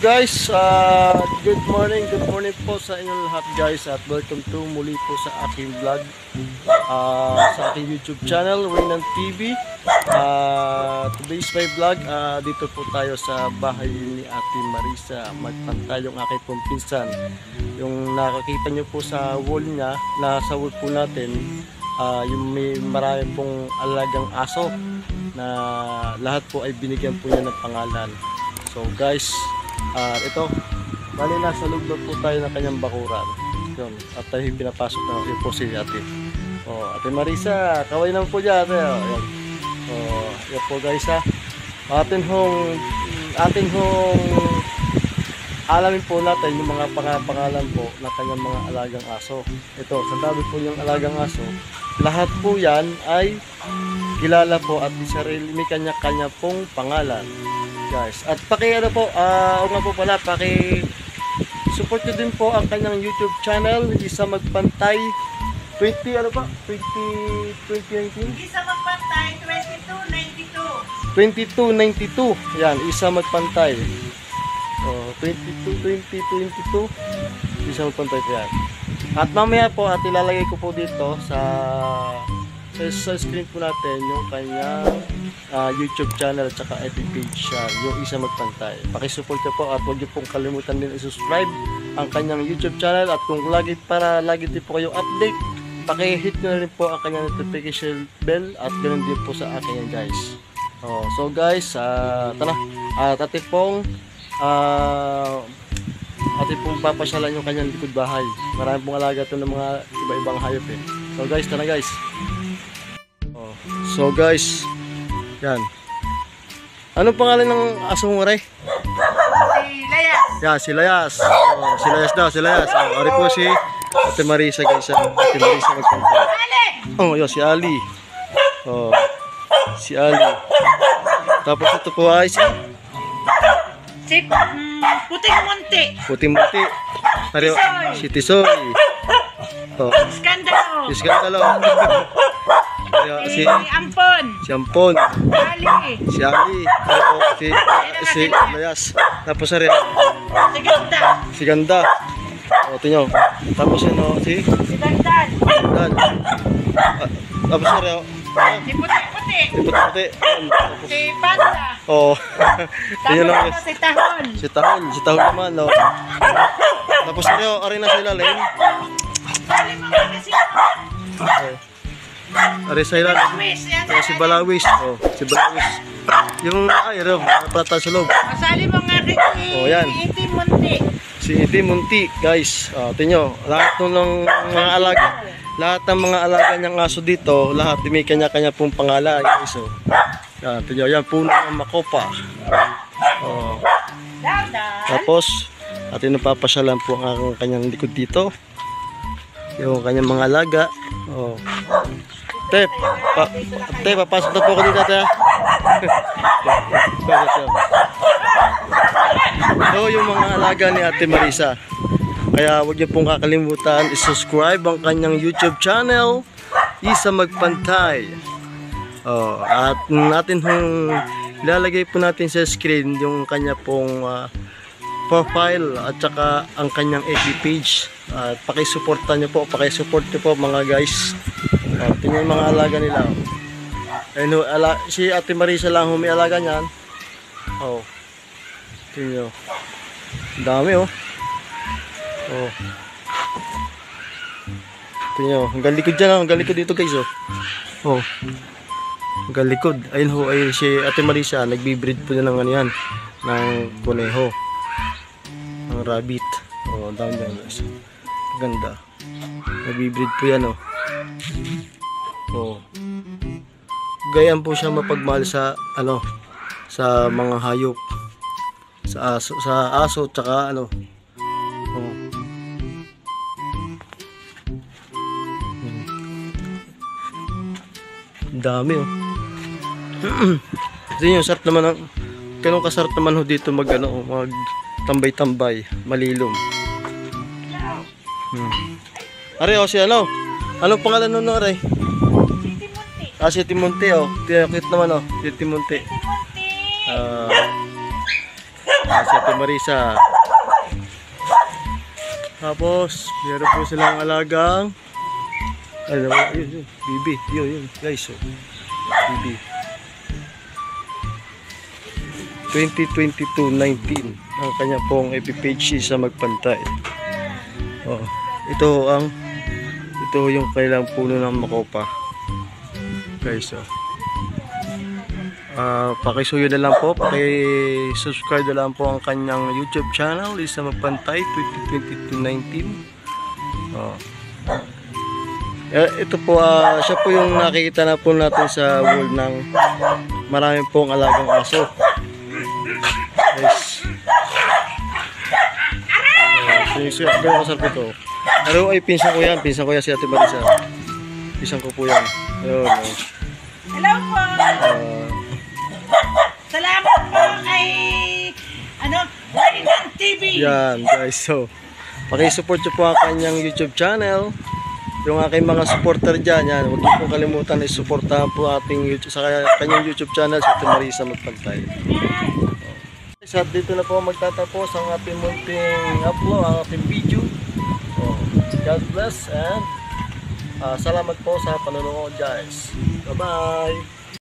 Guys, good morning po sa inyong lahat guys at welcome to muli po sa aking vlog sa aking YouTube channel, Waynan TV. Today's my vlog, dito po tayo sa bahay ni Ate Marisa. Magpantay yung aking pong pinsan. Yung nakakita nyo po sa wall niya, nasa wall po natin, yung may marami pong alagang aso na lahat po ay binigyan po niya ng pangalan. So guys, ito, bali nasa loob po tayo ng kanyang bakuran. Yun, at tayo pinapasok na yun po si Ate. Ate Marisa, kaway naman po dyan ate. Yan. Yan po guys ha. Atin hong alamin po natin yung mga pangalan po na kanyang mga alagang aso. Ito, sa dami po yung alagang aso, lahat po yan ay kilala po at may kanya-kanya pong pangalan. Guys, at paki-ano po, nga po pala, paki-support nyo din po ang kanyang YouTube channel, Isa Magpantay 2019? Isa Magpantay 2292. Yan, Isa Magpantay 2022 Isa Magpantay po yan. At mamaya po, at ilalagay ko po dito sa screen po natin yung kanyang YouTube channel at saka FB page siya, yung Isa Magpantay. Pakisupport nyo po at huwag nyo pong kalimutan din i-subscribe ang kanyang YouTube channel at kung lagi din po kayo update, pakihit nyo na rin po ang kanyang notification bell at ganoon din po sa akin yan guys. So guys, tara, at ating pong papasyalan yung kanyang likod bahay. Marami pong alaga ito ng mga iba-ibang hayop eh. So guys, tara guys. So guys, yan. Anong pangalan ng aso mo rin? Si Layas. Yan, si Layas. Si Layas daw, si Layas. Ari po si Ate Marisa guys. Ate Marisa Magpantay. Yun, si Ali. Si Ali. Tapos ito po ay si Puting Munti. Puting Munti. Si Tisoy. Iskandalo. Si Iskandalo. Si Ampon. Si Ampon. Ali. Si Ali. Si Layas. Tapos rin Si Ganda. si Ganda. Tingnan. Tapos yun si Dandan. Dan. Tapos rin Si Puti-Puti. si Puti. Si Panda. Tingnan lang Tapos si Tahon. Si Tahon naman Tapos rin na sila Len. Sali mga kasi. Ari sa ilan. Balawis. Si Balawis. Si Balawis. Yung prata sa loob. Masali mga kasi. Yan. Iti Munti. Si Iti Munti, guys. Tingnan, lahat ng mga alaga, lahat ng mga alaga niyang aso dito, lahat may kanya-kanya pong pangalan, guys. Yan, tingnan, yan puno ng makopa. Tapos, atin napapasyalan po ang kanyang likod dito. Yung kanyang mga alaga. Papasok na po ako dito, te. So, yung mga alaga ni Ate Marisa. Kaya huwag niyo pong kakalimutan i-subscribe ang kanyang YouTube channel, Isa Magpantay. At natin ilalagay po natin sa screen yung kanya pong profile at saka ang kanyang FB page. At pakisuportan niyo po, pakisupport niyo po mga guys. Tingnan yung mga alaga nila. Si Ate Marisa lang may alaga niyan. Tingnan. Dami Tingnan. Hanggang likod dyan. Hanggang likod dito guys hanggang likod. Ayun ay si Ate Marisa. Nagbibreed po niya ng ano yan. Ng kuneho. Ng rabbit. Dami dyan guys. Ganda. Nagbibreed po yan Gayaan po siya mapagmahal sa sa mga hayop. Sa aso tsaka dami Kasi yung sarap naman ganun kasarap naman dito mag tambay-tambay, malilom. Are si anong pangalan nun are? Si Timonte. Si Timonte Tinakit naman si Timonte. Si Ate Marisa. Tapos, meron po silang alagang yun, Bibi. Yun, guys. So, Bibi. 2022-19 ang kanya pong FB sa Magpantay. Oh, ito yung kailang puno ng makopa. Guys, pakisuyo na lang po, paki-subscribe na lang po ang kanyang YouTube channel, Lisa Magpantay 2022-19. Ito po, siya po yung nakikita na po natin sa wall ng maraming pong alagang aso. Yes. Sinusulat ko sa ito. Pero ay pinsan ko yan si Ate Marisa. Pinsan ko po yan. Ayun. Hello po. Salamat po kay Wayne TV. Yan guys, so pakisupport nyo po ang kanyang YouTube channel. Yung aking mga supporter dyan, yan, huwag niyo po kalimutan na isuportahan po ating YouTube, sa kanyang YouTube channel sa Ate Marisa Magpantay. At dito na po magtatapos ang ating munting upload, ang ating video. God bless and salamat po sa panonood guys. Bye bye!